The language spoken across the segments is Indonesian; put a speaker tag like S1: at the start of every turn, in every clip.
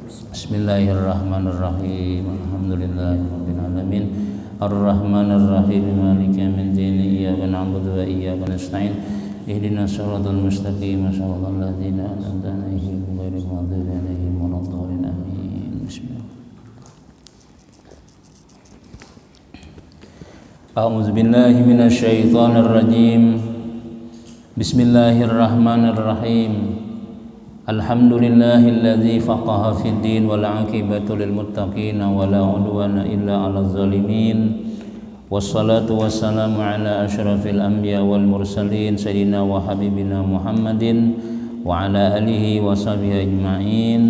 S1: Bismillahirrahmanirrahim. Alhamdulillahirabbil alamin. Arrahmanirrahim. Maliki yaumiddin. Iyyaka na'budu wa iyyaka nasta'in. Ihdinas siratal mustaqim. Shiratal ladzina an'amta 'alaihim ghairil maghdubi 'alaihim waladdallin. Amin. Bismillah. A'udzu billahi minasy syaithanir rajim. Bismillahirrahmanirrahim. Alhamdulillahilladzi faqaha fid din wal 'aqibatu lil muttaqin wa la 'udwana illa 'alal zalimin. Wassalatu wassalamu ala asyrafil anbiya wal mursalin sayyidina wa habibina Muhammadin wa ala alihi wa sahbihi ajma'in.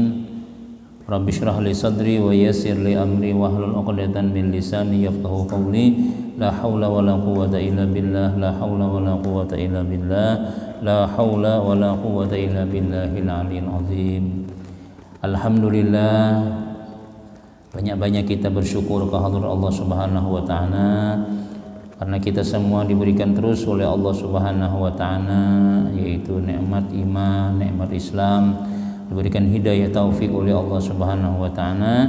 S1: Rabbi shrah li sadri wa yassir li amri wahlul 'uqdatam min lisani yafqahu qawli. La haula wala quwwata illa billah. La haula wala quwwata illa billah. La haula wala quwwata illa billahil aliyil azim. Alhamdulillah, banyak-banyak kita bersyukur kehadirat Allah Subhanahu wa taala karena kita semua diberikan terus oleh Allah Subhanahu wa taala, yaitu nikmat iman, nikmat Islam, diberikan hidayah taufik oleh Allah Subhanahu wa taala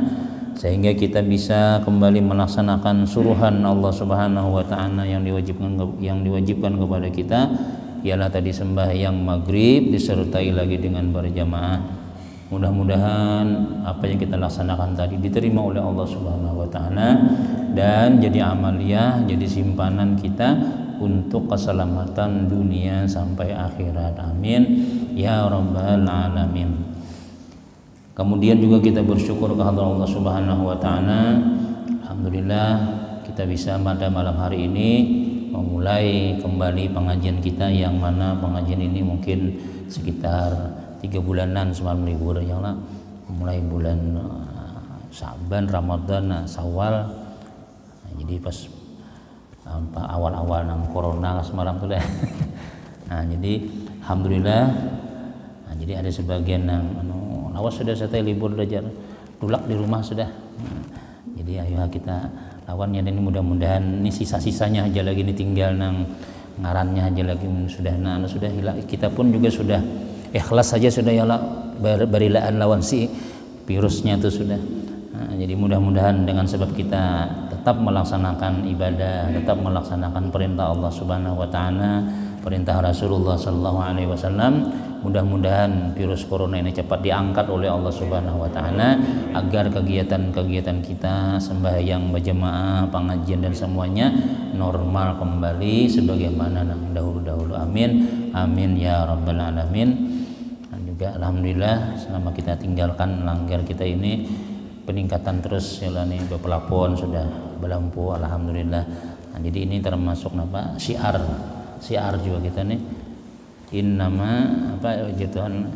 S1: sehingga kita bisa kembali melaksanakan suruhan Allah Subhanahu wa taala yang diwajibkan kepada kita, ialah tadi sembahyang maghrib disertai lagi dengan berjamaah. Mudah-mudahan apa yang kita laksanakan tadi diterima oleh Allah Subhanahu wa taala dan jadi amaliyah, jadi simpanan kita untuk keselamatan dunia sampai akhirat. Amin ya rabbal alamin. Kemudian juga kita bersyukur kepada Allah Subhanahu wa taala. Alhamdulillah kita bisa pada malam hari ini memulai kembali pengajian kita, yang mana pengajian ini mungkin sekitar 3 bulanan sebelum libur ya lah. Mulai bulan Sa'ban, Ramadan, Syawal. Jadi pas awal-awal nang corona semalam tuh deh. Nah, jadi alhamdulillah. Nah, jadi ada sebagian yang awas sudah saya libur belajar tulak di rumah sudah. Jadi ayo kita lawannya, dan ini mudah-mudahan ini sisa-sisanya aja lagi, ini tinggal nang ngarannya aja lagi sudah hilang. Kita pun juga sudah ikhlas saja sudah ya lah, berilaan lawan si virusnya itu sudah. Nah, jadi mudah-mudahan dengan sebab kita tetap melaksanakan ibadah, tetap melaksanakan perintah Allah Subhanahu wa taala, perintah Rasulullah sallallahu alaihi wasallam, mudah-mudahan virus corona ini cepat diangkat oleh Allah Subhanahu wa taala agar kegiatan-kegiatan kita sembahyang berjamaah, pengajian dan semuanya normal kembali sebagaimana yang dahulu-dahulu. Amin. Amin ya rabbal alamin. Dan juga alhamdulillah selama kita tinggalkan langgar kita ini peningkatan terus ya nih, pelapon sudah berlampu alhamdulillah. Nah, jadi ini termasuk apa? Syiar juga kita nih. Innama apa jatuhan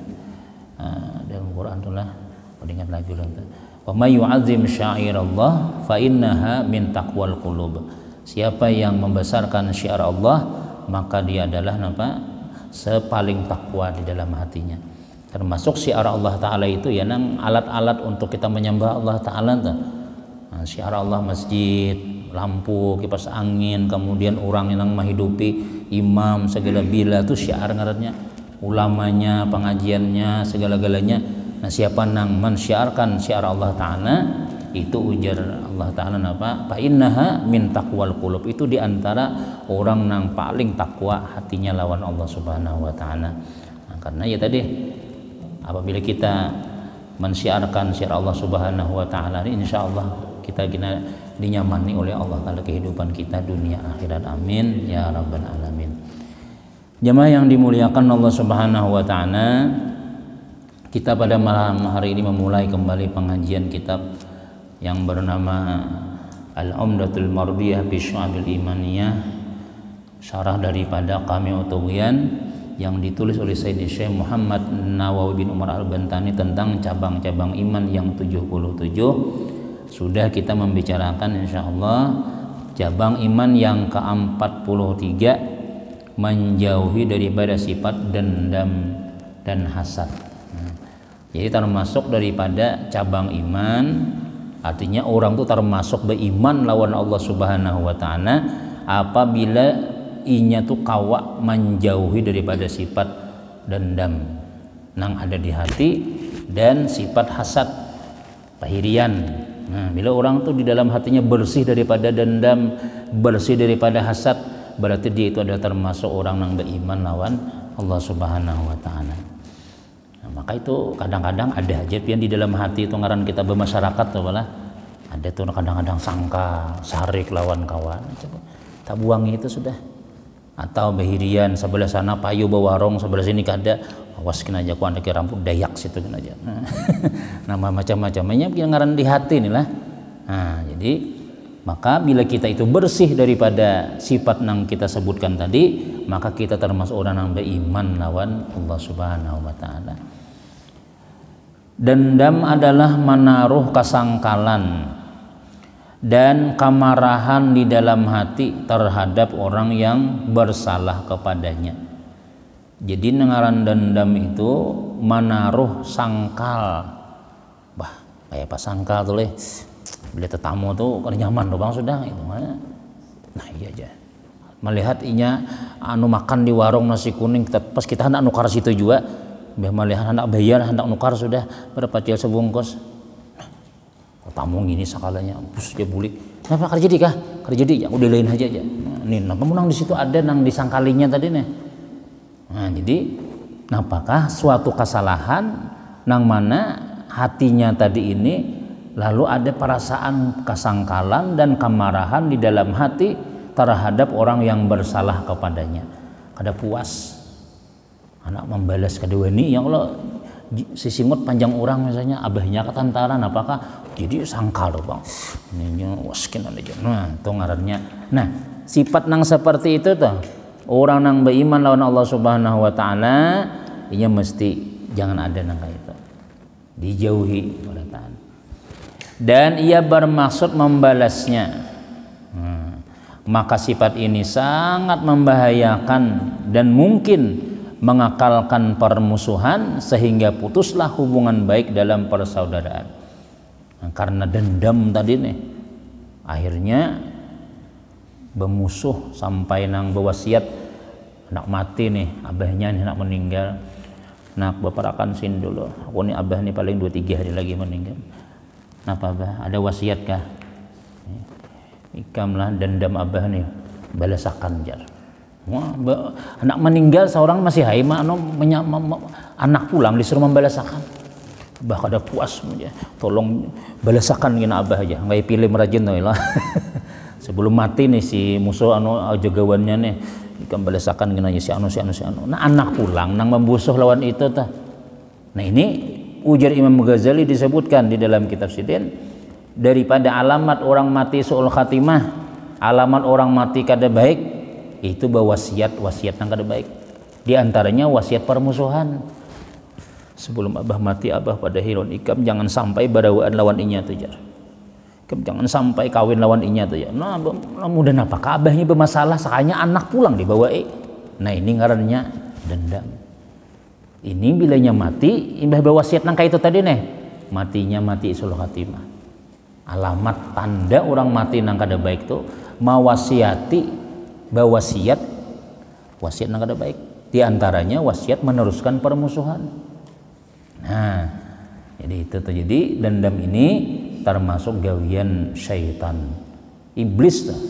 S1: dalam Quran itulah ingat lagi lah. Wa may yu'azzim syairallah fa innaha min taqwal qulub. Siapa yang membesarkan syiar Allah maka dia adalah apa? Sepaling takwa di dalam hatinya. Termasuk syiar Allah taala itu ya nang alat-alat untuk kita menyembah Allah taala tuh. Nah, syiar Allah masjid, lampu, kipas angin, kemudian orang yang menghidupi imam segala bila itu syiar ngarannya, ulamanya, pengajiannya, segala-galanya. Nah, siapa nang mensyiarkan syiar Allah taala itu ujar Allah taala apa? Fa innaha min taqwal qulub. Itu diantara orang nang paling takwa hatinya lawan Allah Subhanahu wa taala. Nah, karena ya tadi apabila kita mensyiarkan syiar Allah Subhanahu wa taala ini insyaallah kita dinyamani oleh Allah taala kehidupan kita dunia akhirat. Amin ya rabbal alamin. Jamaah yang dimuliakan Allah Subhanahu wa taala, kita pada malam hari ini memulai kembali pengajian kitab yang bernama Al-Umdatul Mardiyah bi Syu'abil Imaniyah, syarah daripada Qami' Tughyan yang ditulis oleh Sayyid Syekh Muhammad Nawawi bin Umar Al-Bantani tentang cabang-cabang iman yang 77. Sudah kita membicarakan insyaallah cabang iman yang ke-43, menjauhi daripada sifat dendam dan hasad. Jadi termasuk daripada cabang iman, artinya orang itu termasuk beriman lawan Allah Subhanahu wa taala apabila inya tuh kawa menjauhi daripada sifat dendam nang ada di hati dan sifat hasad Pahirian. Nah, bila orang tuh di dalam hatinya bersih daripada dendam, bersih daripada hasad, berarti dia itu adalah termasuk orang yang beriman lawan Allah Subhanahu wa taala. Nah, maka itu kadang-kadang ada aja yang di dalam hati itu ngaran kita bermasyarakat tuh malah ada tuh kadang-kadang sangka, sarik lawan kawan. Coba tak buangi itu sudah. Atau behirian sebelah sana payu bawarong, sebelah sini kada, awas kena aja ku anak rambut dayak situ kena aja. Nama macam-macamnya yang ngaran di hati nih lah. Nah, jadi maka bila kita itu bersih daripada sifat yang kita sebutkan tadi, maka kita termasuk orang yang beriman lawan Allah Subhanahu wa taala. Dendam adalah menaruh kesangkalan dan kemarahan di dalam hati terhadap orang yang bersalah kepadanya. Jadi ngaran dendam itu menaruh sangkal. Bah, kayak apa sangkal tuh leh? Bila tetamu tuh kan nyaman doang sudah itu mana. Nah iya aja. Melihat inya anu makan di warung nasi kuning, pas kita hendak nukar situ juga, biar melihat hendak bayar, hendak nukar sudah berapa cil sebungkus. Tamu gini sakalanya, bus dia bulik. Kenapa kerja di kah? Kerja di, ya udah lain aja aja. Nah, nih, napa menang di situ ada nang disangkalinya tadi nih. Nah, jadi, apakah suatu kesalahan nang mana hatinya tadi ini lalu ada perasaan kesangkalan dan kemarahan di dalam hati terhadap orang yang bersalah kepadanya. Kada puas, anak membalas kedua ini, yang Allah sisimut panjang orang misalnya abahnya ketantaran apakah jadi sangkal loh bang ini waskin aja. Nah itu ngarannya. Nah sifat nang seperti itu tuh orang nang beriman lawan Allah Subhanahu wa taala ini mesti jangan ada nang kayak itu, dijauhi dan ia bermaksud membalasnya. Maka sifat ini sangat membahayakan dan mungkin mengakalkan permusuhan sehingga putuslah hubungan baik dalam persaudaraan. Nah, karena dendam tadi nih akhirnya bermusuh sampai nang berwasiat nak mati nih abahnya nih nak meninggal, nak baparakan sin dulu aku nih abah nih paling 2-3 hari lagi meninggal. Napa abah ada wasiat kah? Ikamlah dendam abah nih balasakan jar. Wah, anak meninggal seorang masih hai anak pulang disuruh membalasakan. Bah kada puas aja. Tolong balasakan gina abah aja. Nggak pilih merajin lah. Sebelum mati nih si musuh jagawannya nih ikan balasakan gina si anu. Nah anak pulang nang membusuh lawan itu tah. Nah ini ujar Imam Ghazali disebutkan di dalam kitab Sidin, daripada alamat orang mati su'ul khatimah, alamat orang mati kada baik itu wasiat yang kada baik. Di antaranya wasiat permusuhan. Sebelum abah mati abah pada hilon ikam jangan sampai barawaan lawan inya tu jar. Ikam jangan sampai kawin lawan inya tu ya. Nah mudah apa abahnya bermasalah sakanya anak pulang dibawa Nah ini ngarannya dendam. Ini bilanya mati imbah berwasiat nang kayak itu tadi nih. Matinya mati sul khatimah. Alamat tanda orang mati nang kada baik tu mawasiati wasiat nang kada baik. Di antaranya wasiat meneruskan permusuhan. Nah, jadi itu terjadi dendam ini termasuk gawian syaitan. Iblis tuh.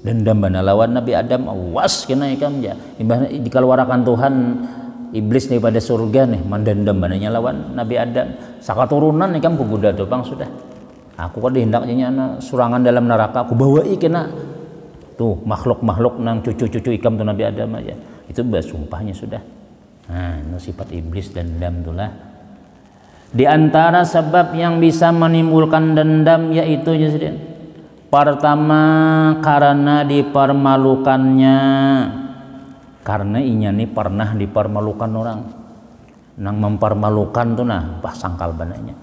S1: Dendam bana lawan Nabi Adam awas kena ikam ya. Dikeluarkan Tuhan iblis daripada surga nih mendendam bananya lawan Nabi Adam. Saka turunan ikam kubuda tuh bang sudah. Aku kan dihindaknya surangan dalam neraka aku bawa kena tuh makhluk-makhluk nang cucu-cucu ikam tuh Nabi Adam aja itu bersumpahnya sudah. Nah itu sifat iblis dendam itulah. Di antara sebab yang bisa menimbulkan dendam yaitu pertama karena dipermalukannya, karena inya nih pernah dipermalukan orang nang mempermalukan tuh nah sangkal bananya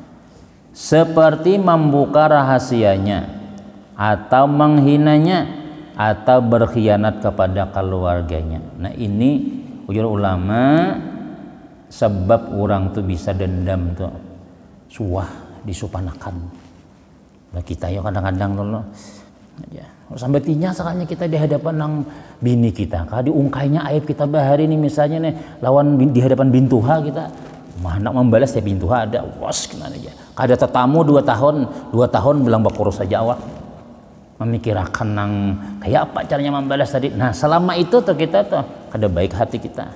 S1: seperti membuka rahasianya atau menghinanya atau berkhianat kepada keluarganya. Nah ini ujar ulama sebab orang tuh bisa dendam tuh suah disupanakan. Nah kita ya kadang-kadang loh ya sampai tinya sakanya kita di hadapan nang bini kita, kalau diungkainya aib kita bahari ini misalnya nih lawan di hadapan bintuha kita hendak membalas ya pintu ada was kena aja kada tetamu 2 tahun bilang bakurus saja awak memikirkan nang kayak apa caranya membalas tadi. Nah selama itu tuh kita tuh kada baik hati kita.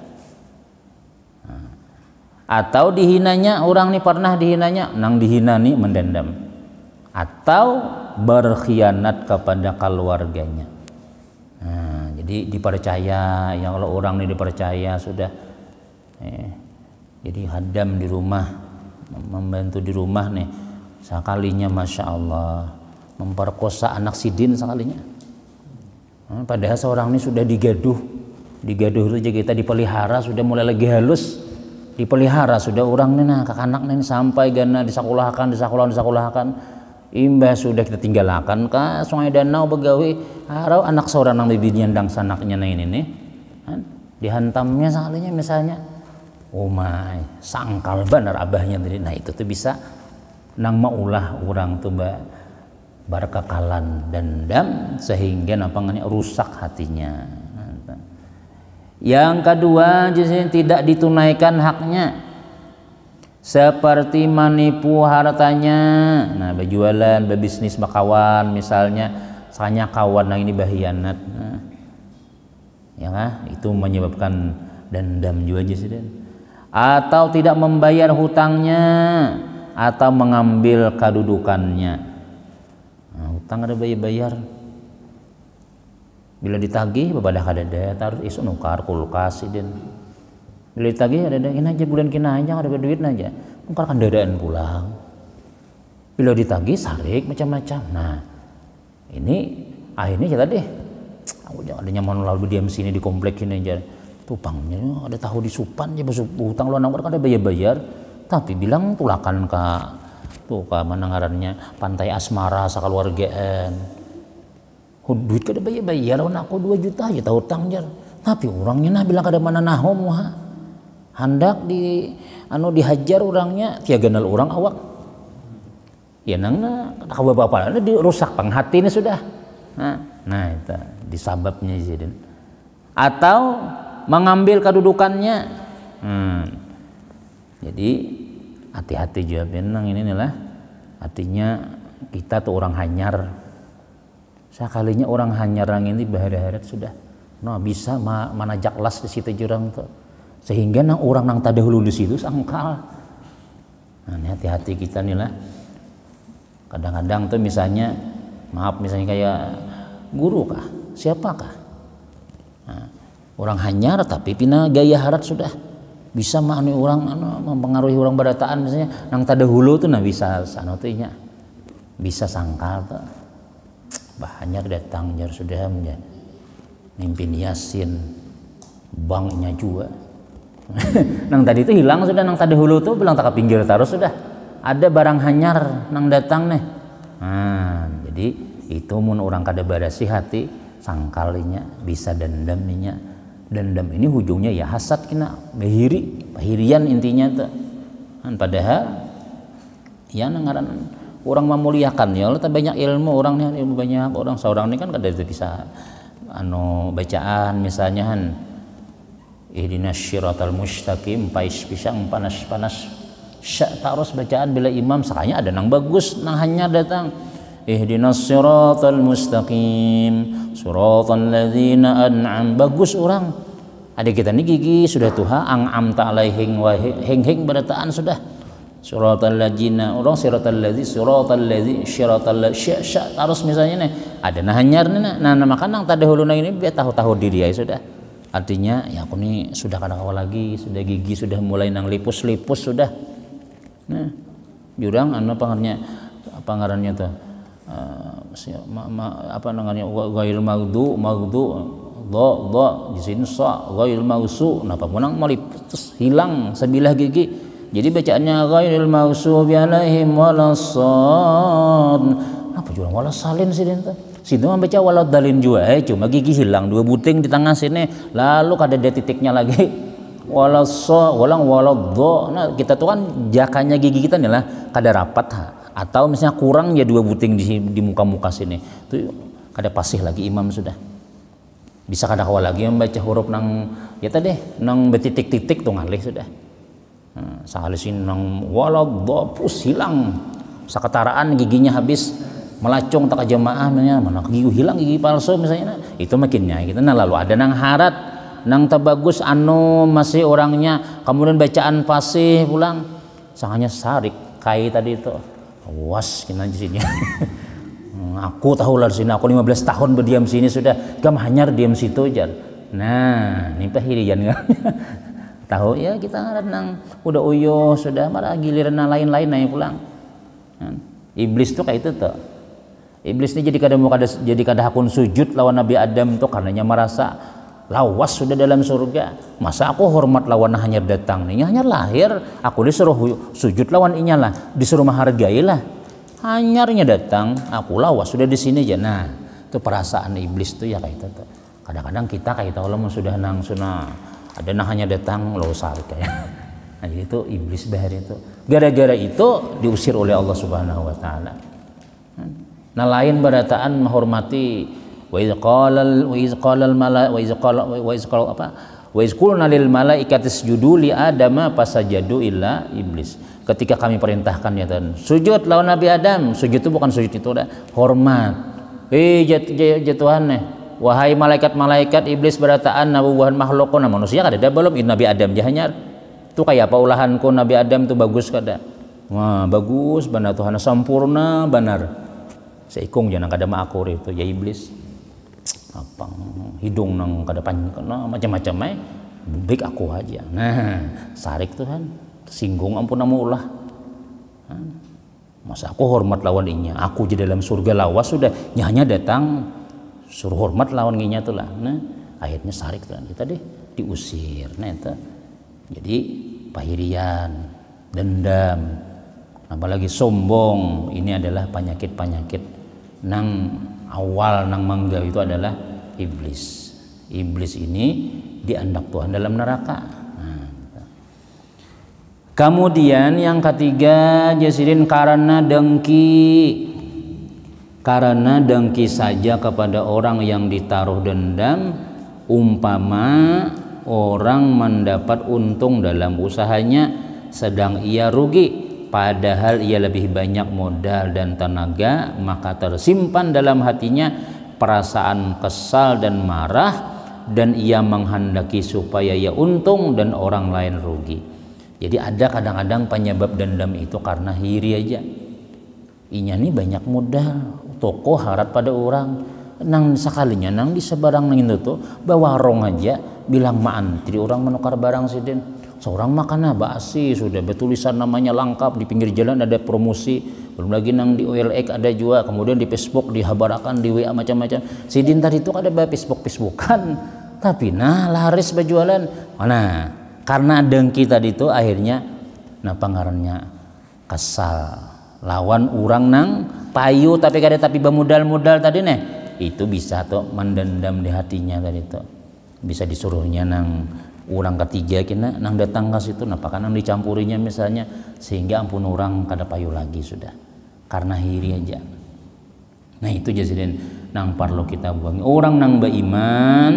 S1: Atau dihinanya orang nih pernah dihinanya nang dihina nih mendendam atau berkhianat kepada keluarganya. Nah, jadi dipercaya ya kalau orang nih dipercaya sudah jadi hadam di rumah membantu di rumah nih sekalinya Masya Allah memperkosa anak sidin sekalinya. Padahal seorang ini sudah digaduh itu aja kita dipelihara sudah mulai lagi halus dipelihara sudah orang nih nah anak nih sampai gana disakulahkan imbah sudah kita tinggalkan ke sungai danau begawi harau anak seorang nang bibi nyandang sanaknya nah ini nih dihantamnya sekalinya misalnya oh my sangkal benar abahnya tadi. Nah itu tuh bisa nang maulah orang tuh berkekalan dendam sehingga namanya rusak hatinya. Yang kedua tidak ditunaikan haknya seperti menipu hartanya. Nah berjualan berbisnis bakawan misalnya sanya kawan yang ini bahianat ya kan itu menyebabkan dendam juga atau tidak membayar hutangnya atau mengambil kedudukannya. Nah, hutang ada bayar bila ditagih bebadah kadada taruh isu nukar kulkas dan bila ditagih ada ini aja bulan kina aja ada duit aja nukar kan dadaan pulang bila ditagih sarik macam-macam. Nah ini akhirnya kita deh aku jangan ada nyaman lalu diam sini di komplek ini aja tupangnya ada tahu di supan aja hutang lo nangkar kan ada bayar tapi bilang tulakan ke tuh ke mana ngarannya Pantai Asmara sakeluargaan duit kada bayar aku 2 juta aja tahu hutang jar tapi orangnya nah bilang kada mana nahom hendak dihajar orangnya tiaganal orang awak ya nangna kada bapak dirusak penghati ini sudah nah itu disababnya jadi atau mengambil kedudukannya. Jadi hati-hati juga benang ini nih lah artinya kita tuh orang hanyar sekalinya orang hanyar ini baharat sudah nah bisa mana jaklas di situ jurang tuh sehingga nang orang nang tadahulu di situ sangkal. Nah ini hati-hati kita nih lah kadang-kadang tuh misalnya kayak guru kah siapakah orang hanyar tapi pina gaya harat sudah bisa mani orang mempengaruhi orang barataan misalnya nang tadahulu tuh nah bisa sanotinya bisa sangkal tuh hanyar datang jar sudah mimpin yasin banknya juga nang tadi itu hilang sudah nang tadahulu tuh bilang tak ke pinggir taruh sudah ada barang hanyar nang datang nih. Nah jadi itu mun orang kada barasi hati sangkalinya bisa dendamnya. Dendam ini ujungnya ya hasad kena bahirian intinya tuh. Padahal ya nangaran orang memuliakan ya Allah banyak ilmu orang nih ilmu banyak orang seorang ini kan kada bisa bacaan misalnya ihdinas syiratal mustaqim pisang panas terus bacaan bila imam sakanya ada nang bagus nang hanya datang ihdinas syiratal mustaqim siratal ladzina an'am bagus orang ada kita nih gigi sudah tuha ang'am ta'alaihim wa heng berataan sudah siratal ladzina orang siratal ladzi harus misalnya nih ada nah hanyar nih nah maka nang tadahuluna ini biar tahu diri ya sudah artinya ya aku nih sudah kada awal lagi sudah gigi sudah mulai nang lipus sudah nah jurang apa ngarannya tuh apa namanya ghair magdu di sini ghair mausu nah pamunang malipus hilang sebilah gigi jadi bacaannya ghairil maghsubi alaihim walassad apa juga walasalin sih itu situ membaca waladhalin juga cuma gigi hilang 2 buting di tengah sini lalu kada ada titiknya lagi waladdo nah kita tuh kan jakanya gigi kita nih lah kada rapat atau misalnya kurang ya 2 buting di muka sini itu kada pasih lagi imam sudah bisa kada kawal lagi membaca huruf nang ya tadi nang betitik-titik tuh ngalih sudah Sahalisin nang waladhapus hilang, saketaraan giginya habis melacung tak jamaah mana gigi hilang gigi palsu misalnya, itu makinnya kita lalu ada nang harat nang tabagus anu masih orangnya kemudian bacaan fasih pulang sanganya sarik kai tadi itu awas kena di sini. Aku tahu lah di sini, aku 15 tahun berdiam sini sudah gam hanyar diam situ aja. Nah ini pahirian kan. Tahu ya kita nang udah uyuh sudah malah giliran lain-lain naik pulang. Iblis tuh kayak itu tuh. Iblis ini jadi kada hakun sujud lawan Nabi Adam tuh karenanya merasa lawas sudah dalam surga. Masa aku hormat lawan hanya datang nih, hanya lahir aku disuruh sujud lawan inyalah, disuruh menghargailah. Hanyarnya datang, aku lawas sudah di sini aja. Nah, itu perasaan iblis tuh ya kayak itu tuh. Kadang-kadang kita kayak tahu lah sudah nang sunah ada nah hanya datang lo sarik kayak. Nah, jadi itu iblis bahari itu. Gara-gara itu diusir oleh Allah Subhanahu wa taala. Nah, lain berataan menghormati wa iz qulna lil malaikati isjudu li adama fasajadu illa iblis. Ketika kami perintahkan ya Tuhan, sujud lawan Nabi Adam. Sujud itu bukan sujud itu udah hormat. Tuhan wahai malaikat-malaikat, iblis berataan nabuhan makhlukun manusia kada ada belum Nabi Adam jahanyar. Itu kayak apa ulahanku Nabi Adam itu bagus kada. Wah, bagus benar Tuhan sempurna benar. Seikung jangan kada maakur itu ya iblis. Apa hidung nang kada panjang macam-macam baik aku aja. Nah, sarik Tuhan singgung ampun namu ulah. Masa aku hormat lawan inya, aku di dalam surga lawas sudah nyahnya datang suruh hormat lawan inya tuh lah. Nah, akhirnya sarik Tuhan kita deh diusir. Nah, itu jadi pahirian, dendam, apalagi sombong, ini adalah penyakit-penyakit nang awal nang mangga itu adalah iblis. Iblis ini diandak Tuhan dalam neraka. Nah, kemudian yang ketiga jasirin karena dengki saja kepada orang yang ditaruh dendam, umpama orang mendapat untung dalam usahanya sedang ia rugi padahal ia lebih banyak modal dan tenaga, maka tersimpan dalam hatinya perasaan kesal dan marah dan ia menghendaki supaya ia untung dan orang lain rugi. Jadi ada kadang-kadang penyebab dendam itu karena hiri aja. Inya nih banyak modal, toko harap pada orang, nang sekalinya nang di sebarang nang itu tuh bawa rong aja bilang maantri orang menukar barang sidin. Seorang makan basi sudah bertulisan namanya lengkap di pinggir jalan ada promosi, belum lagi nang di OLX ada juga, kemudian di Facebook dihabarakan di WA macam-macam. Sidin tadi itu ada Facebookan, tapi nah laris berjualan. Mana? Karena dengki tadi itu akhirnya nah pengarannya kesal lawan orang nang payu tapi bermodal tadi nih itu bisa tuh mendendam di hatinya tadi itu bisa disuruhnya nang orang ketiga kena nang datang ke situ napakah nang dicampurinya misalnya sehingga ampun orang kada payu lagi sudah karena hiri aja. Nah itu jadi nang perlu kita buang orang nang beriman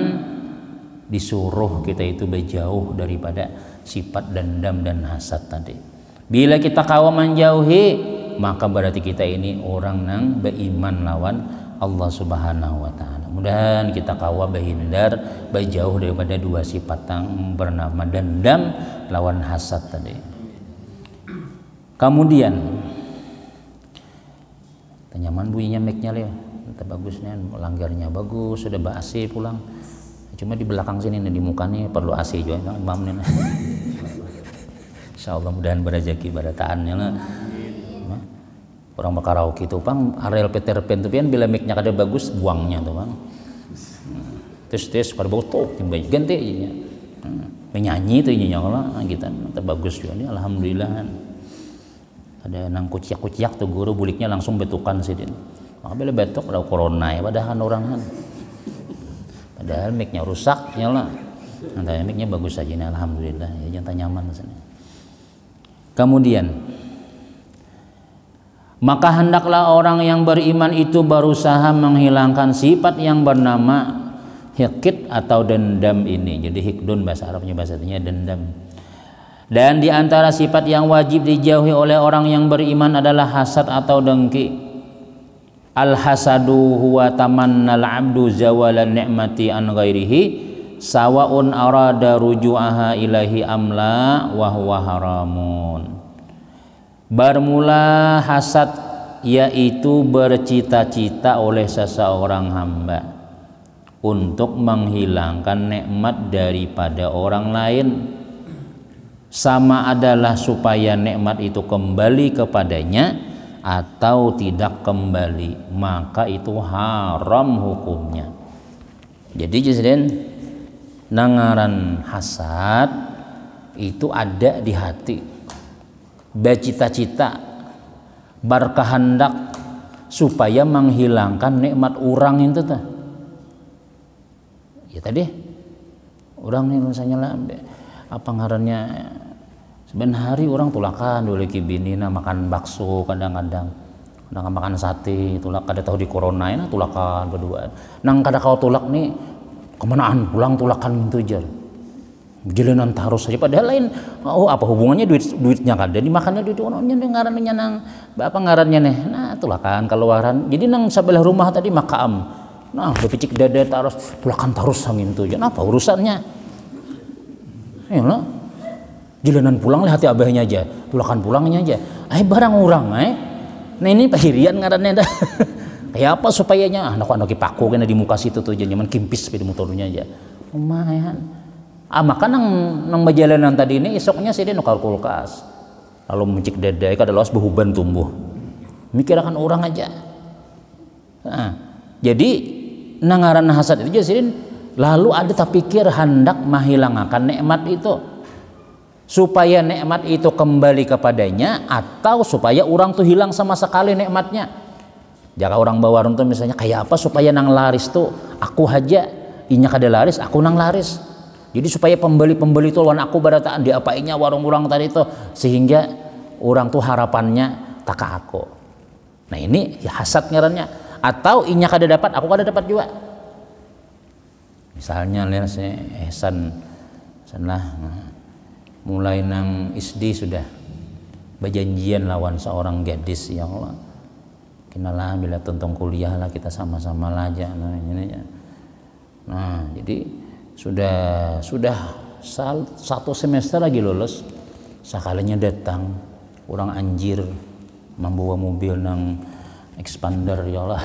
S1: disuruh kita itu berjauh daripada sifat dendam dan hasad tadi. Bila kita kawa menjauhi maka berarti kita ini orang nang beriman lawan Allah Subhanahu wa taala. Mudah-mudahan kita kawa berhindar berjauh daripada dua sifat yang bernama dendam lawan hasad tadi. Kemudian nyaman bunyinya mic-nya Leo. Bagusnya langgarnya bagus, sudah AC pulang. Cuma di belakang sini nih, di muka nih perlu AC juga imam nih. Insyaallah mudahan berrezeki barataannya lah. Orang berkaraoke itu Bang, Ariel Peter Pan tuh pian bila mic-nya kada bagus buangnya tuh Bang. Tes pada botol ganti nya. Menyanyi tuh nya lah kita bagus juga nih alhamdulillah. Ada nang kuciak-kuciak tuh guru buliknya langsung betukan sidin. Maka bila betuk ada corona ya padahal orangan. Padahal mic-nya rusak nyala. Nanti mic-nya bagus saja nih alhamdulillah ya jangan nyaman sana. Kemudian maka hendaklah orang yang beriman itu berusaha menghilangkan sifat yang bernama hikid atau dendam ini. Jadi hikdun bahasa Arabnya bahasa Arabnya dendam. Dan di antara sifat yang wajib dijauhi oleh orang yang beriman adalah hasad atau dengki. Al hasadu huwa tamannal abdu zawalan ni'mati an ghairihi sawaun arada ruju'aha ilahi amla wa huwa haramun. Bermula hasad yaitu bercita-cita oleh seseorang hamba untuk menghilangkan nikmat daripada orang lain, sama adalah supaya nikmat itu kembali kepadanya atau tidak kembali, maka itu haram hukumnya. Jadi jadian nangaran hasad itu ada di hati, bercita-cita, berkehendak supaya menghilangkan nikmat orang itu tuh. Ya tadi orang nih misalnya lah apa ngarannya, sebenarnya hari orang tulakan oleh kibinina makan bakso, kadang-kadang makan sate, tulak kada tahu di corona ini tulakan berdua. Nang kada kau tulak nih kemanaan pulang tulakan itu jar. Jalanan tarus saja padahal lain. Oh apa hubungannya duitnya kada dimakannya duit orangnya ngarannya nang apa ngarannya nih. Nah tulakan keluaran. Jadi nang sebelah rumah tadi makam. Nah bepicik dada tarus tulakan tarus angin itu jar. Apa urusannya? Ya lah. Jalanan pulang lihat hati abahnya aja, tulakan pulangnya aja. Barang orang nah ini pahirian ngarannya dah. Kayak apa supayanya anak-anak paku kena di muka situ tuh jangan kimpis sepeda motornya aja. Lumayan. Maka nang berjalanan tadi ini esoknya sih dia nukar kulkas. Lalu mencik dada kada lawas behuban tumbuh. Mikirkan orang aja. Nah, jadi nangaran hasad itu jadi lalu ada tak pikir hendak menghilangkan nikmat itu supaya nikmat itu kembali kepadanya atau supaya orang tuh hilang sama sekali nikmatnya. Jika orang bawa orang tuh misalnya kayak apa supaya nang laris tuh aku aja inya kada laris aku nang laris. Jadi supaya pembeli-pembeli itu lawan aku barataan diapainya warung orang tadi itu sehingga orang tuh harapannya tak ke aku. Nah ini ya hasad ngarannya. Atau inya kada dapat aku kada dapat juga. Misalnya lihat saya Ehsan lah mulai nang SD sudah berjanjian lawan seorang gadis, ya Allah kinalah bila tonton kuliah lah kita sama-sama lah aja. Nah jadi sudah satu semester lagi lulus sekalinya datang orang anjir membawa mobil nang expander, ya Allah.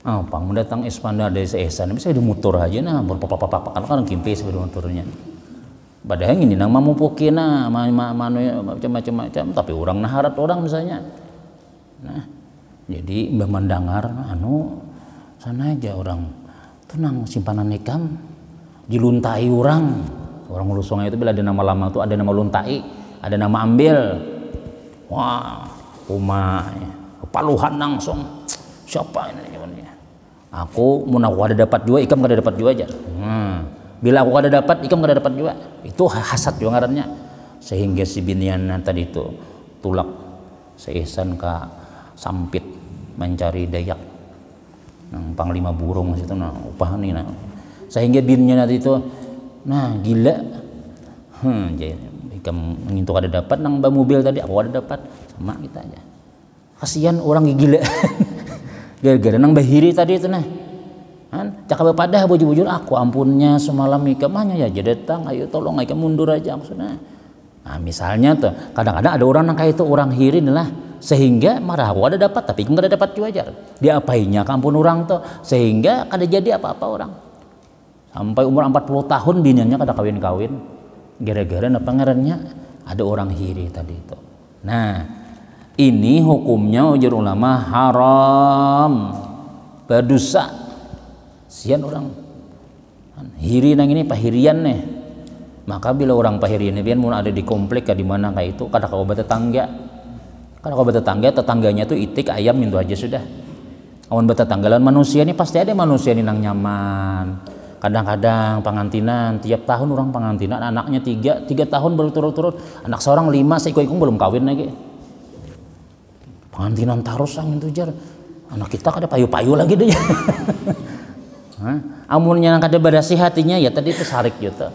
S1: Pang mendatang expander dari Ehsan bisa di motor aja nah berpapa-papa kan kimpe sepeda motornya. Padahal ini nang mamupukin macam-macam tapi orang naharat orang misalnya. Nah jadi mbah mendengar sana aja orang tenang simpanan ikam diluntai orang lusungnya itu bila ada nama lama tuh ada nama luntai, ada nama ambil. Wah kepaluhan langsung siapa ini namanya. Aku mun aku ada dapat juga ikam kada dapat juga aja. Bila aku kada dapat ikam kada dapat juga. Itu hasad juga ngarannya. Sehingga si binian tadi itu tulak seesan ka sampit mencari dayak nang panglima burung situ nah upah nih nah. Sehingga binian tadi itu nah gila. Ikam ngintu kada dapat nang mobil tadi aku kada dapat sama kita aja. Kasihan orang gila. Gara-gara nang bahiri tadi itu nah. Cakap pada bujur-bujur aku ampunnya semalam ikam hanya ya datang ayo tolong ikam mundur aja maksudnya. Nah misalnya tuh kadang-kadang ada orang yang kayak itu orang hirin lah sehingga marah aku ada dapat tapi ikam kada dapat juga aja. Diapainya kampun orang tuh sehingga kada jadi apa-apa orang. Sampai umur 40 tahun biniannya kada kawin-kawin gara-gara apa ngarannya ada orang hiri tadi itu. Nah ini hukumnya ujar ulama haram berdosa. Sian orang hiri nang ini pahirian nih. Maka bila orang pahirian ini mun ada di komplek di mana kayak itu kada kau tetangga. Kada kau tetangganya tuh itik ayam itu aja sudah. Awan bertetanggalan manusia ini pasti ada manusia ini nang nyaman. Kadang-kadang pengantinan tiap tahun orang pengantinan anaknya 3 tahun berturut-turut, anak seorang 5 seikung belum kawin lagi. Pengantinan tarus angin itu jar. Anak kita kada payu-payu lagi deh. Amunnya kada berasi hatinya ya tadi itu sarik gitu.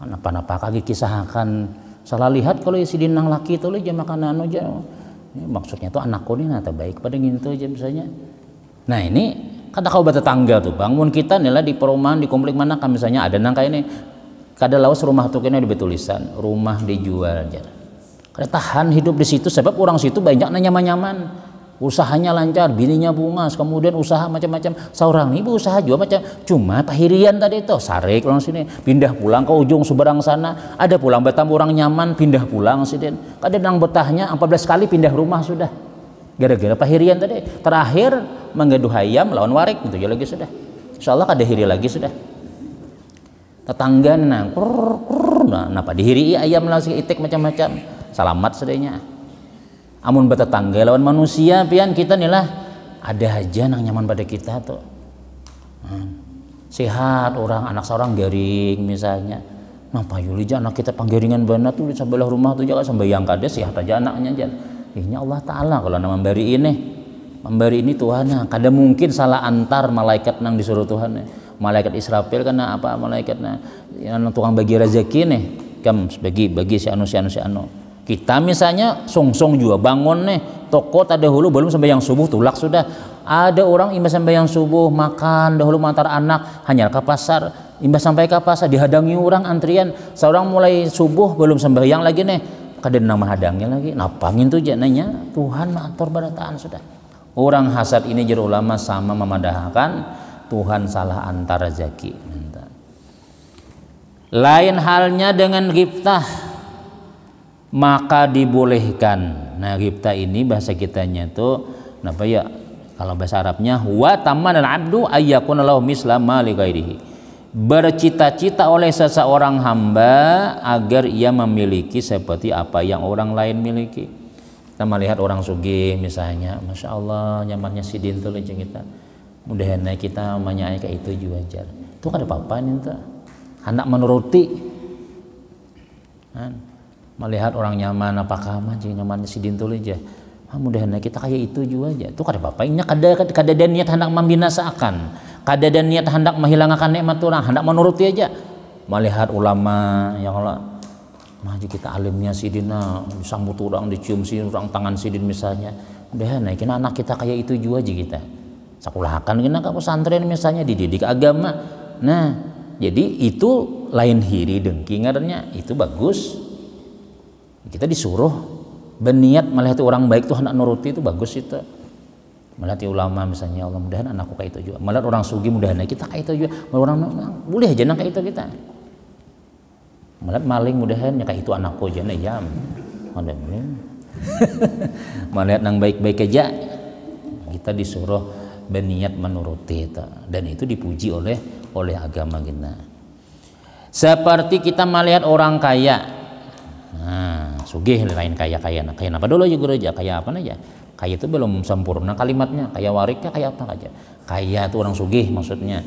S1: Apa-apa kaki kisahkan salah lihat kalau si dinang laki itu aja makanan aja. Maksudnya tuh anakku ini nata baik pada gitu aja misalnya. Nah ini kata kau tetangga tuh bangun kita nih lah di perumahan di komplek mana kan misalnya ada nang kayak ini kada lawas rumah tuh kena ada tulisan rumah dijual aja. Kada tahan hidup di situ sebab orang situ banyak nyaman-nyaman. Usahanya lancar, bininya bungas, kemudian usaha macam-macam. Seorang ibu usaha juga macam, cuma pahirian tadi itu sarik orang sini, pindah pulang ke ujung seberang sana. Ada pulang Batam orang nyaman, pindah pulang sini. Kadang betahnya 14 kali pindah rumah sudah. Gara-gara pahirian tadi. Terakhir menggaduh ayam lawan warik itu aja lagi sudah. Insyaallah kada hiri lagi sudah. Tetangga nang, nah, napa dihiri ayam langsung itik macam-macam. Selamat sedenya. Amun bertetangga lawan manusia pian kita nih lah ada aja nang nyaman pada kita tuh. Sehat orang anak seorang garing misalnya. Napa yuli anak kita panggaringan banget tuh di sebelah rumah tuh jangan sembayang kada sehat aja anaknya aja. Ihnya Allah Taala kalau nama memberi ini Tuhan kada mungkin salah antar malaikat nang disuruh Tuhan. Malaikat Israfil karena apa malaikatnya yang tukang bagi rezeki nih kam bagi si anu. Kita misalnya song juga bangun nih toko tak dahulu belum sembahyang subuh tulak sudah ada orang imbas sembahyang subuh makan dahulu mantar anak hanya ke pasar imbas sampai ke pasar dihadangi orang antrian seorang mulai subuh belum sembahyang lagi nih kada nama hadangnya lagi napangin tuh jananya Tuhan matur barataan sudah orang hasad ini jadi ulama sama memadahkan Tuhan salah antar rezeki lain halnya dengan ghibtah maka dibolehkan. Nah ghibtah ini bahasa kitanya tuh apa ya kalau bahasa Arabnya huwa tamanal abdu ayyakuna lahu misla ma li ghairihi bercita-cita oleh seseorang hamba agar ia memiliki seperti apa yang orang lain miliki. Kita melihat orang sugih misalnya Masya Allah nyamannya sidin tuh aja kita mudah-mudahan kita menyai kayak itu juga aja itu kan ada apa-apa nih tuh hendak menuruti melihat orang nyaman apakah mancing nyaman si dintul aja mudah-mudahan kita kayak itu juga aja itu kada apa-apanya kada dan niat hendak membinasakan kada dan niat hendak menghilangkan nikmat orang hendak menuruti aja melihat ulama yang Allah maju kita alimnya sidina disambut orang dicium si orang tangan sidin misalnya mudah-mudahan kita anak kita kayak itu juga aja kita sekolahkan kita ke pesantren misalnya dididik agama nah jadi itu lain hiri dengki ngarannya itu bagus. Kita disuruh berniat melihat orang baik tuh hendak nuruti itu bagus itu melihat ulama misalnya Allah mudahan anakku kayak itu juga melihat orang sugi mudahan kita kayak itu juga orang boleh aja kayak itu kita melihat maling mudahan kayak itu anakku aja nih jam melihat nang baik-baik aja kita disuruh berniat menuruti itu dan itu dipuji oleh agama kita seperti kita melihat orang kaya sugih lain kaya apa dulu aja kaya apa aja kaya itu belum sempurna kalimatnya kaya wariknya kaya apa aja kaya itu orang sugih maksudnya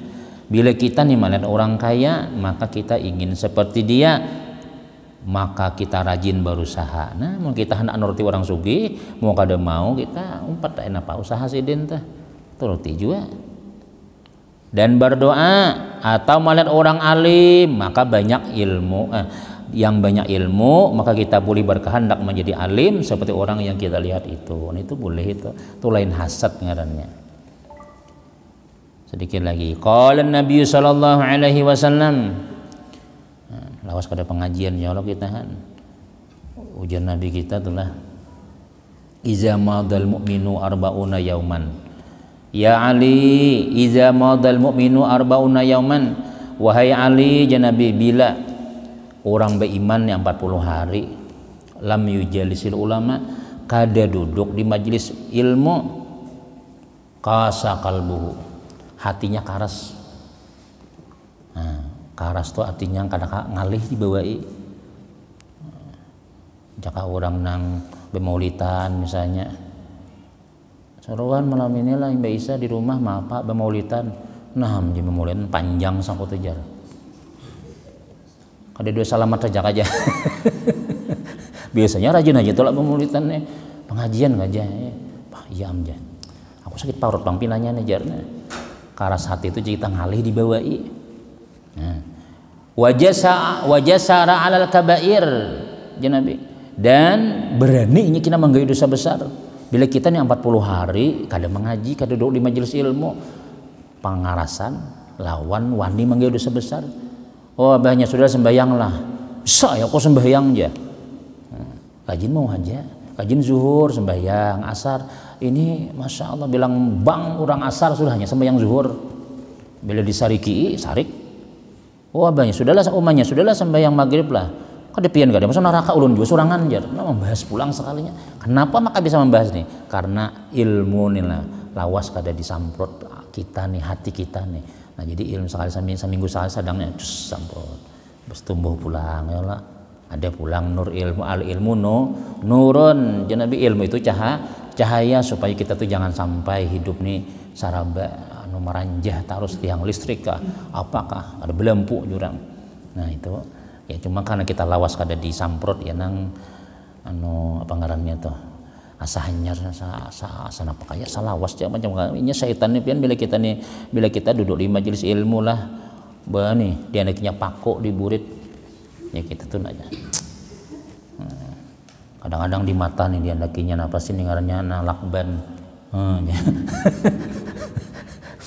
S1: bila kita nih melihat orang kaya maka kita ingin seperti dia maka kita rajin berusaha nah mau kita hendak nuruti orang sugih mau kada mau kita umpat enak apa usaha sidin teh turuti juga dan berdoa atau melihat orang alim maka banyak ilmu yang banyak ilmu maka kita boleh berkehendak menjadi alim seperti orang yang kita lihat itu boleh itu lain hasad ngarannya. Sedikit lagi qala Nabi sallallahu alaihi wasallam lawas pada pengajian ya Allah kita ujian Nabi kita itulah iza madal mu'minu arba'una yauman ya Ali iza madal mu'minu arba'una yauman wahai Ali ya Nabi bila orang beriman yang 40 hari lam yujalisil ulama kada duduk di majelis ilmu qasa qalbuhu hatinya karas karas tuh artinya kada ngalih dibawai jaka orang nang bemaulitan misalnya seruan malam ini lah Mbak Isa di rumah Pak bemaulitan nah menjadi bemaulitan panjang sangkut ajar ada dua salamat saja aja biasanya rajin aja tolak pemulitannya pengajian aja Pak iya amja aku sakit parut pampinanya nih jarnya karas hati itu kita ngalih dibawai nah wajasara alal kabair ya Nabi, dan beraninya kita menggawe dosa besar. Bila kita nih 40 hari kada mengaji, kada duduk di majelis ilmu, pangarasan lawan wani menggawe dosa besar. Oh abahnya sudah sembahyanglah, bisa ya kok sembahyang aja, rajin mau aja, rajin zuhur sembahyang, asar ini masya Allah bilang bang orang asar sudah hanya sembahyang zuhur, bila disariki sarik. Oh abahnya sudahlah, umahnya sudahlah sembahyang maghrib lah, kedepian gak ada masuk neraka ulun juga surangan jar. Nah, membahas pulang sekalinya. Kenapa maka bisa membahas nih? Karena ilmu nih lah, lawas kada disamprot kita nih, hati kita nih. Nah jadi ilmu sekali seminggu sekali sadangnya samprot, terus tumbuh pulang ya lah. Ada pulang nur ilmu, al ilmu nurun. Jadi Nabi ilmu itu cahaya supaya kita tuh jangan sampai hidup nih saraba meranjah terus tiang listrik kah apakah ada belampu jurang. Nah itu ya cuma karena kita lawas kada disamprot ya nang apa ngarannya tuh asahanyar asa apa kayak salawas aja macam ini syaitan nih pian bila kita duduk di majelis ilmu lah bah nih dia anaknya pakok di burit ya kita tuh aja kadang-kadang di mata nih dia anaknya apa sih nih ngarannya lakban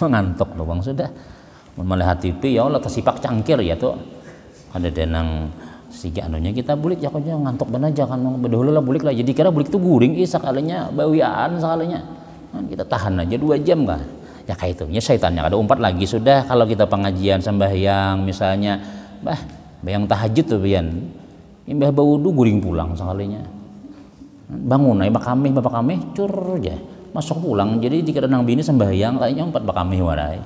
S1: mengantuk loh bang sudah melihat TV ya Allah kesipak cangkir ya tuh ada denang siga anunya kita bulik ya kayaknya ngantuk bener aja kan bedahulu lah bulik lah jadi kira bulik tuh guring sekalinya bawian sekalinya nah, kita tahan aja 2 jam kan ya kayak itu ya syaitannya ada umpat lagi sudah kalau kita pengajian sembahyang misalnya bayang tahajud tuh pian imbah baudu guring pulang sekalinya bangun aja bapak kami cur aja masuk pulang jadi dikira nang bini sembahyang kayaknya umpat bakami warai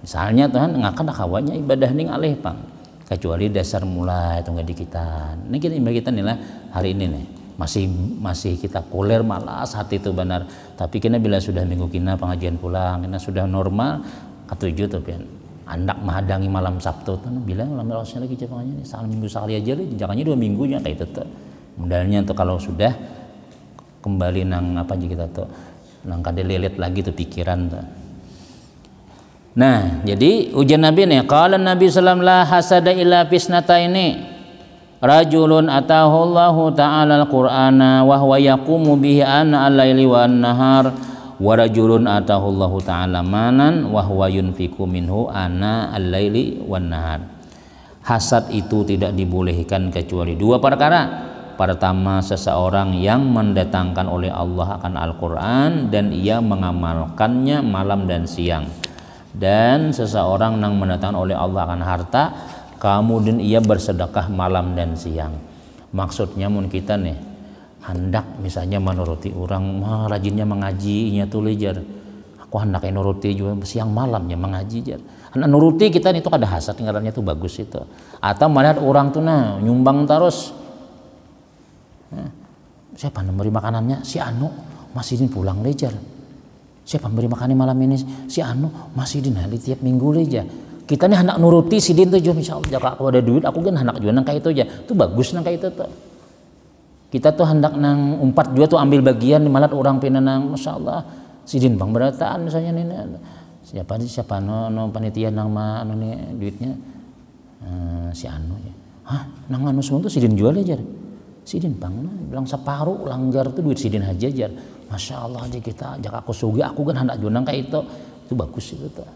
S1: misalnya Tuhan ngakan kawannya ibadah ning alih pang kecuali dasar mulai itu nggak dikitan ini kita nih lah hari ini nih masih kita kuler malas hati itu benar tapi kena bila sudah minggu kena pengajian pulang kena sudah normal ketujuh tuh pian andak mahadangi malam Sabtu tuh bilang malam rasanya lagi pengajian nih minggu sekali aja lah jangannya 2 minggunya kayak itu tuh modalnya tuh kalau sudah kembali nang apa aja kita tuh nang kada lelet lagi tuh pikiran tuh. Nah, jadi ujian Nabi nih, qala Nabi sallallahu la hasada illa fisnataini. Rajulun atahu Allahu ta'ala al-Qur'ana wa huwa yaqumu bihi ana al-laili wan nahar wa rajulun atahu Allahu ta'ala manan wa huwa yunfiqu minhu ana al-laili wan nahar. Hasad itu tidak dibolehkan kecuali 2 perkara. Pertama, seseorang yang mendatangkan oleh Allah akan Al-Quran dan ia mengamalkannya malam dan siang, dan seseorang yang mendatangkan oleh Allah akan harta kemudian ia bersedekah malam dan siang. Maksudnya mun kita nih hendak misalnya menuruti orang rajinnya mengaji nya tuh lejar aku hendaknya nuruti juga siang malamnya mengaji jar nuruti kita itu ada hasad ngarannya tuh bagus itu atau melihat orang tuh nah nyumbang terus siapa memberi makanannya si Anu masih pulang lejar siapa memberi makannya malam ini si Anu masih hari tiap minggu lejar kita nih hendak nuruti si Din tuh insya Allah jika aku ada duit aku kan hendak jual nang kayak itu aja tuh bagus nang kayak itu tuh kita tuh hendak nang umpat juga tuh ambil bagian di malat orang pinanang masya Allah si Din bang berataan misalnya nih siapa no panitia nang anu nih duitnya si Anu ya nang anu semua tuh si Din jual aja Sidin bang, bilang separuh langgar tuh duit Sidin aja jar, masya Allah aja kita, jak aku sugi, aku kan hendak junang kayak itu bagus itu tuh,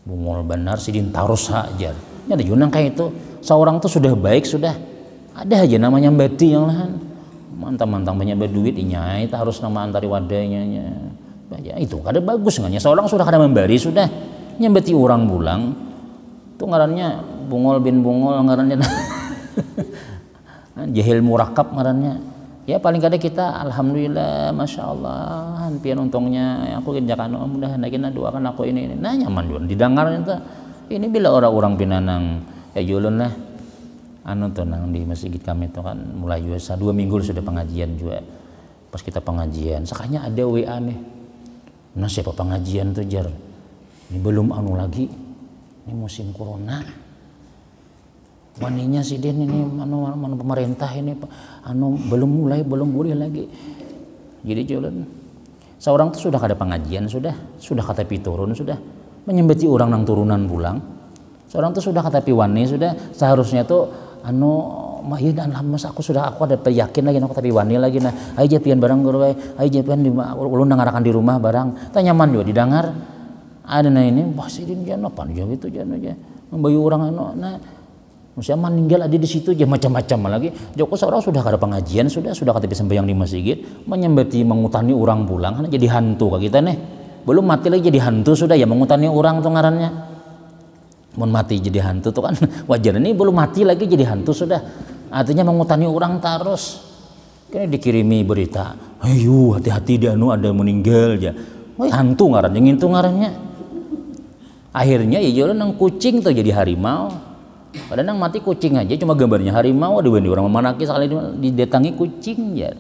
S1: bungol benar Sidin taruh saja, ini ada junang kayak itu, seorang tuh sudah baik sudah, ada aja namanya bati yang lain, mantang banyak berduit, inyai harus nama antari wadahnya, ya itu kada bagus nggaknya, seorang sudah kada memberi sudah, nyambeti orang pulang, tuh ngarannya bungol bin bungol ngarannya. Jahil murakab ngarannya ya paling kada kita alhamdulillah masya Allah pian untungnya aku kerjakan mudah nakin doakan aku ini nah nyaman juga didengar itu ini bila orang-orang pinanang ya julun lah anu tuh nang di masjid kami itu kan mulai juga 2 minggu sudah pengajian juga pas kita pengajian sekanya ada WA nih nah siapa pengajian tuh jar ini belum anu lagi ini musim corona waninya si Din ini anu pemerintah ini anu belum boleh lagi jadi jalan seorang tuh sudah kada pengajian sudah kata piturun sudah menyembeti orang nang turunan pulang Seorang tuh sudah kata piwani sudah seharusnya tuh iya dan mas aku ada yakin lagi aku tapi wani lagi nah ayo japian barang guru ayo japian di ulun ngarakan di rumah barang tanya nyaman juga didengar ada nah ini wah sidin jangan apa aja gitu jangan aja membayu orang nah manusia meninggal ada di situ aja macam-macam lagi Joko seorang sudah ada pengajian sudah kata sembahyang di masjid menyembati mengutani orang pulang kan jadi hantu kayak kita nih belum mati lagi jadi hantu sudah ya mengutani orang tuh ngarannya mau mati jadi hantu tuh kan wajar ini belum mati lagi jadi hantu sudah artinya mengutani orang terus kini dikirimi berita ayo hati-hati dia ada meninggal aja hantu ngarannya ngintu ngarannya akhirnya ya jalan nang kucing tuh jadi harimau padahal nang mati kucing aja cuma gambarnya harimau ada orang memanaki sekali didatangi kucing ya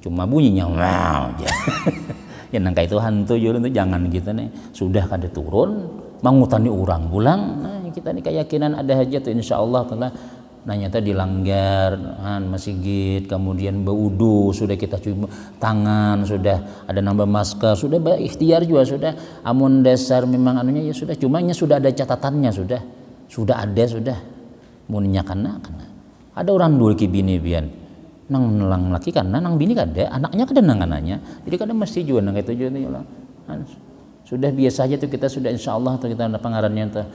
S1: cuma bunyinya wow aja ya nangka itu hantu jalan tuh jangan gitu nih sudah kada turun mengutani orang pulang nah kita nih keyakinan ada hajat tuh insyaallah telah nanya tadi dilanggar masjid kemudian berwudu sudah kita cuci tangan sudah ada nambah masker sudah ikhtiar juga sudah amun dasar memang anunya ya sudah cumanya sudah ada catatannya sudah ada munnya kena ada orang dulu ki bini bian nang nelang laki karena nang bini kada anaknya kada nang anaknya jadi kada mesti juga nang itu juga sudah biasa aja tuh kita sudah insyaallah tuh kita ada pengarannya tuh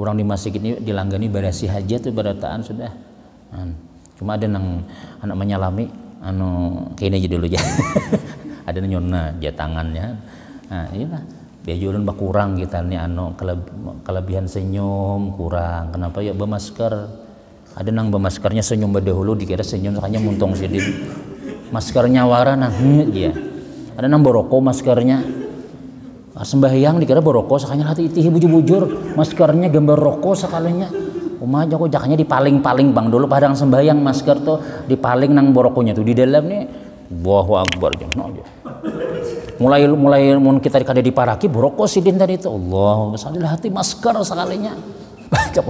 S1: orang di masjid ini dilanggani barasi hajat tuh barataan sudah cuma ada nang anak menyalami kayaknya aja dulu ya ada nyona dia tangannya nah inilah dia jualan berkurang kita nih kelebihan senyum kurang kenapa ya bermasker ada nang bermaskernya senyum berdahulu dikira senyum makanya muntung sedih maskernya warna dia ada nang berokok maskernya sembahyang dikira berokok sakanya hati itihi bujur-bujur maskernya gambar rokok sekalinya aja kok jakanya dipaling-paling bang dulu padang sembahyang masker tuh dipaling nang borokoknya tuh di dalam nih Allahu akbar aja mulai mun kita kada diparaki borokok sidin tadi itu Allah salih hati masker sekalinya baca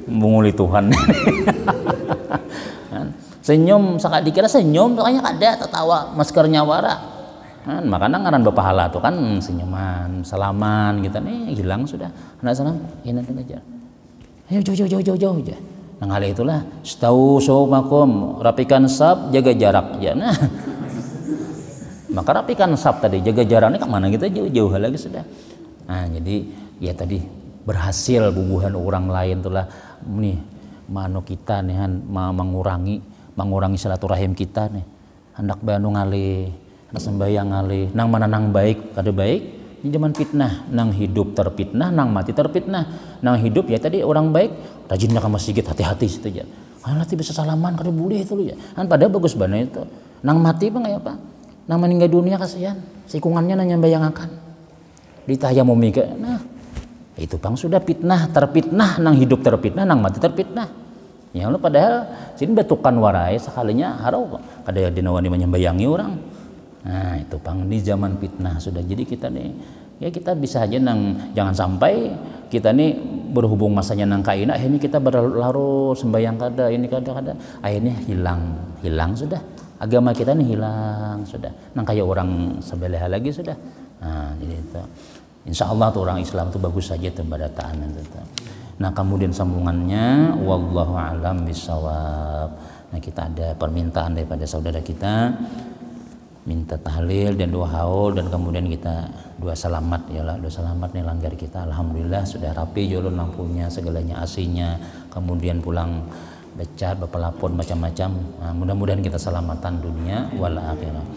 S1: menguli Tuhan senyum sakak dikira senyum makanya kada tertawa maskernya wara makanya ngaran berpahala tuh kan senyuman salaman kita nih hilang sudah anak salam ini aja ayo jauh aja nah hal itulah setau somakum rapikan sab jaga jarak ya nah maka rapikan sab tadi jaga jaraknya ke mana kita jauh lagi sudah nah jadi ya tadi berhasil bubuhan orang lain itulah nih mano kita nih mengurangi silaturahim kita nih hendak banu ngalih sembahyang ngalih nang mana nang baik kada baik ini zaman fitnah nang hidup terfitnah nang mati terfitnah nang hidup ya tadi orang baik rajinnya ke masjid hati-hati situ aja nanti bisa salaman kada boleh itu ya kan padahal bagus banget itu nang mati bang ya pak nang meninggal dunia kasihan sikungannya nanya bayangakan ditaya mau mikir nah itu bang sudah fitnah terfitnah nang hidup terfitnah nang mati terfitnah ya lo padahal sini betukan warai sekalinya harau kada dinawani menyembayangi orang nah itu bang di zaman fitnah sudah jadi kita nih ya kita bisa aja jangan sampai kita nih berhubung masanya nang kaina akhirnya kita berlarut sembahyang kada ini kada akhirnya hilang sudah agama kita nih hilang sudah nang kayak orang sebelah lagi sudah nah jadi itu insyaallah tuh orang Islam tuh bagus saja tuh badataan itu. Nah kemudian sambungannya wallahu alam bisawab. Nah kita ada permintaan daripada saudara kita minta tahlil dan dua haul dan kemudian kita dua selamat ya lah dua selamat nih langgar kita alhamdulillah sudah rapi jolon lampunya segalanya asinya kemudian pulang becat berpelapon macam-macam nah, mudah-mudahan kita selamatan dunia wal akhirah.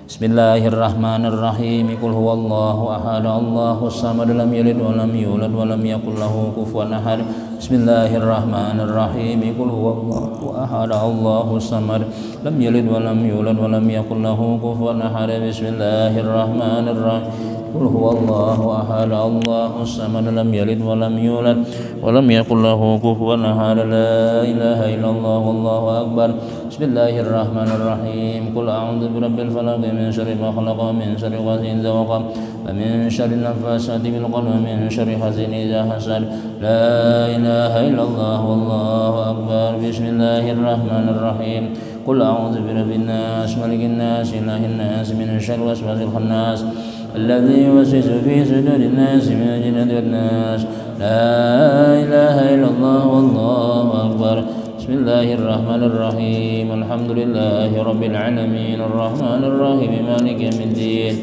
S1: Bismillahirrahmanirrahim. Qul huwallahu ahad Allahus samad lam yalid wa lam yulad wa lam yakul lahu kufuwan ahad. Bismillahirrahmanirrahim. Qul huwallahu ahad Allahus samad lam yalid wa lam yulad wa lam yakul lahu kufuwan ahad. Bismillahirrahmanirrahim. Qul huwallahu ahad Allahus samad lam yalid wa lam yulad wa lam yakul lahu kufuwan ahad. La ilaha illallah wallahu akbar. Bismillahirrahmanirrahim. Qul a'udzu birabbil falaq min syarri ma khalaq min syarri ghasiqin idza waqab wa min syarri naffasati bil 'uqad wa min syarri hasidin idza hasad. La ilaha illallah wallahu akbar. Bismillahirrahmanirrahim. Qul a'udzu birabbin nas malikin nas ilahin nas min syarri waswasil khannas الذي يوسوس في صدور الناس من الجنة والناس. لا إله إلا الله والله أكبر. بسم الله الرحمن الرحيم. الحمد لله رب العالمين الرحمن الرحيم مالك يوم الدين.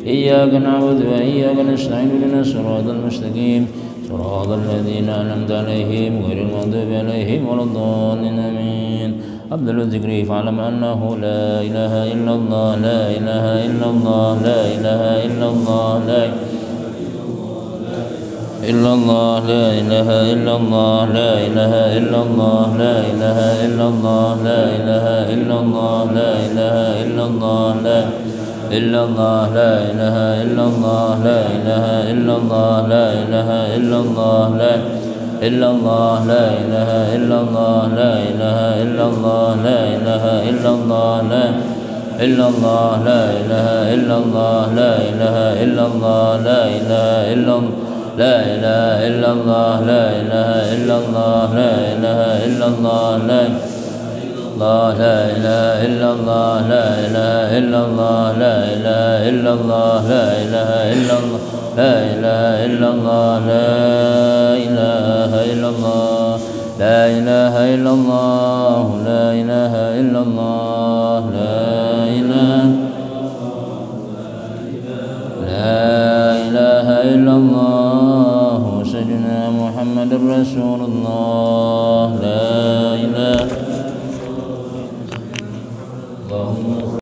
S1: إياك نعبد وإياك نستعين اهدنا الصراط المستقيم صراط الذين أنعمت عليهم غير المغضوب عليهم ولا الضالين آمين. أفضل الذكر فاعلم أنه لا إله إلا الله لا إله إلا الله لا إله إلا الله لا إلا الله لا إله إلا الله لا إله إلا الله لا إله إلا الله لا إله إلا الله لا إله إلا الله لا إلا الله لا إله إلا الله لا إله إلا الله لا إله إلا الله لا إلا الله لا إله إلا الله لا إله إلا الله لا إله إلا الله لا إلا الله لا إله إلا الله لا إله إلا الله لا إله إلا الله لا إله إلا الله لا إله إلا الله لا إله إلا الله لا لا إله إلا الله لا إله إلا الله لا إله إلا الله لا إله إلا الله لا إله إلا الله لا إله إلا الله لا إله إلا الله لا إله إلا الله لا إله إلا الله سيدنا محمد رسول الله لا إله